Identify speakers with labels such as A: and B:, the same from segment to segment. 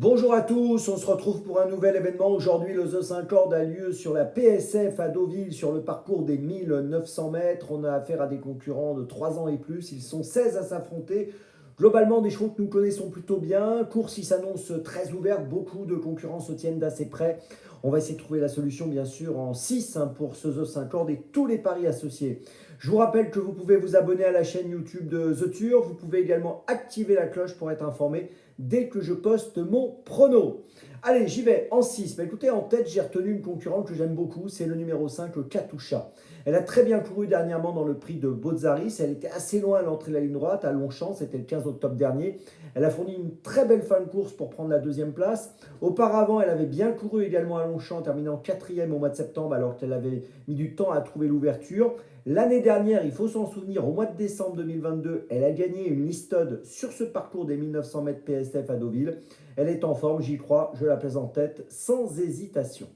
A: Bonjour à tous, on se retrouve pour un nouvel événement. Aujourd'hui, le The 5 Cordes a lieu sur la PSF à Deauville sur le parcours des 1900 mètres. On a affaire à des concurrents de 3 ans et plus. Ils sont 16 à s'affronter. Globalement, des chevaux que nous connaissons plutôt bien. Course qui s'annonce très ouverte. Beaucoup de concurrents se tiennent d'assez près. On va essayer de trouver la solution, bien sûr, en 6 pour ce The 5 Cordes et tous les paris associés. Je vous rappelle que vous pouvez vous abonner à la chaîne YouTube de The Tur. Vous pouvez également activer la cloche pour être informé dès que je poste mon prono. Allez, j'y vais en 6. Bah, écoutez, en tête, j'ai retenu une concurrente que j'aime beaucoup, c'est le numéro 5, le Katusha. Elle a très bien couru dernièrement dans le prix de Bozzaris. Elle était assez loin à l'entrée de la ligne droite, à Longchamp, c'était le 15 octobre dernier. Elle a fourni une très belle fin de course pour prendre la deuxième place. Auparavant, elle avait bien couru également à Longchamp, terminant quatrième au mois de septembre, alors qu'elle avait mis du temps à trouver l'ouverture. L'année dernière, il faut s'en souvenir, au mois de décembre 2022, elle a gagné une listode sur ce parcours des 1900 mètres PSF à Deauville. Elle est en forme, j'y crois, je la place en tête sans hésitation.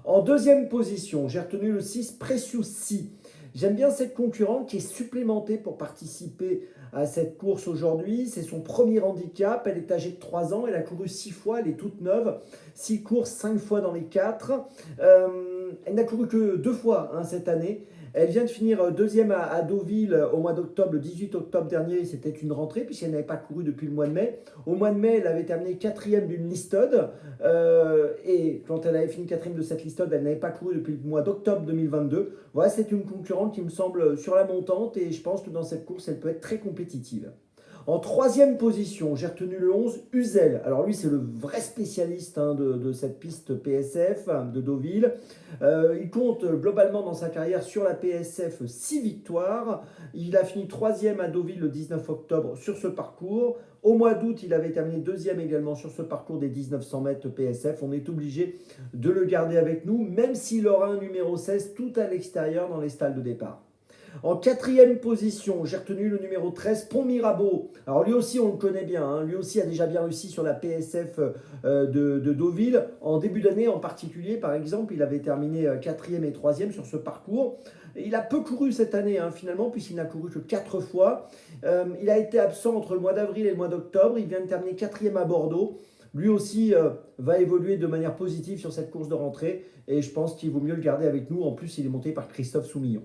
A: En deuxième position, j'ai retenu le 6 Precious Sea. J'aime bien cette concurrente qui est supplémentée pour participer à cette course aujourd'hui. C'est son premier handicap. Elle est âgée de 3 ans. Elle a couru 6 fois. Elle est toute neuve. 6 courses, 5 fois dans les 4. Elle n'a couru que 2 fois cette année. Elle vient de finir deuxième à Deauville au mois d'octobre, le 18 octobre dernier. C'était une rentrée puisqu'elle n'avait pas couru depuis le mois de mai. Au mois de mai, elle avait terminé quatrième d'une listode. Et quand elle avait fini quatrième de cette listode, elle n'avait pas couru depuis le mois d'octobre 2022. Voilà, c'est une concurrente qui me semble sur la montante et je pense que dans cette course, elle peut être très compétitive. En troisième position, j'ai retenu le 11, Uzel. Alors lui, c'est le vrai spécialiste de cette piste PSF de Deauville. Il compte globalement dans sa carrière sur la PSF 6 victoires. Il a fini troisième à Deauville le 19 octobre sur ce parcours. Au mois d'août, il avait terminé deuxième également sur ce parcours des 1900 mètres PSF. On est obligé de le garder avec nous, même s'il aura un numéro 16 tout à l'extérieur dans les stalles de départ. En quatrième position, j'ai retenu le numéro 13, Pont Mirabeau. Alors lui aussi, on le connaît bien. Lui aussi a déjà bien réussi sur la PSF de Deauville. En début d'année en particulier, par exemple, il avait terminé quatrième et troisième sur ce parcours. Il a peu couru cette année, finalement, puisqu'il n'a couru que 4 fois. Il a été absent entre le mois d'avril et le mois d'octobre. Il vient de terminer quatrième à Bordeaux. Lui aussi va évoluer de manière positive sur cette course de rentrée. Et je pense qu'il vaut mieux le garder avec nous. En plus, il est monté par Christophe Soumillon.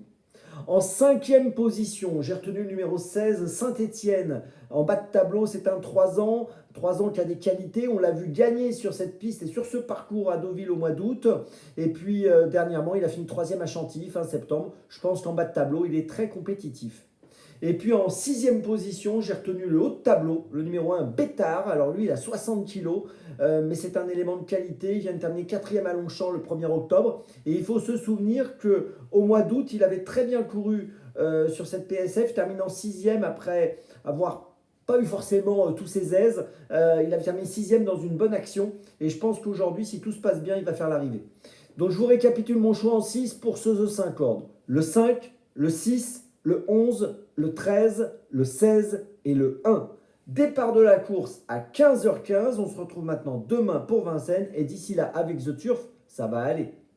A: En cinquième position, j'ai retenu le numéro 16, Saint-Étienne. En bas de tableau, c'est un 3 ans. 3 ans qui a des qualités. On l'a vu gagner sur cette piste et sur ce parcours à Deauville au mois d'août. Et puis, dernièrement, il a fini troisième à Chantilly, fin septembre. Je pense qu'en bas de tableau, il est très compétitif. Et puis en sixième position, j'ai retenu le haut de tableau, le numéro 1, Bétard. Alors lui, il a 60 kilos, mais c'est un élément de qualité. Il vient de terminer quatrième à Longchamp le 1er octobre. Et il faut se souvenir qu'au mois d'août, il avait très bien couru sur cette PSF, terminant sixième après avoir pas eu forcément tous ses aises. Il avait terminé sixième dans une bonne action. Et je pense qu'aujourd'hui, si tout se passe bien, il va faire l'arrivée. Donc je vous récapitule mon choix en 6 pour ce The 5 Cordes. Le 5, le 6, le 11, le 13, le 16 et le 1. Départ de la course à 15h15. On se retrouve maintenant demain pour Vincennes. Et d'ici là, avec The Turf, ça va aller.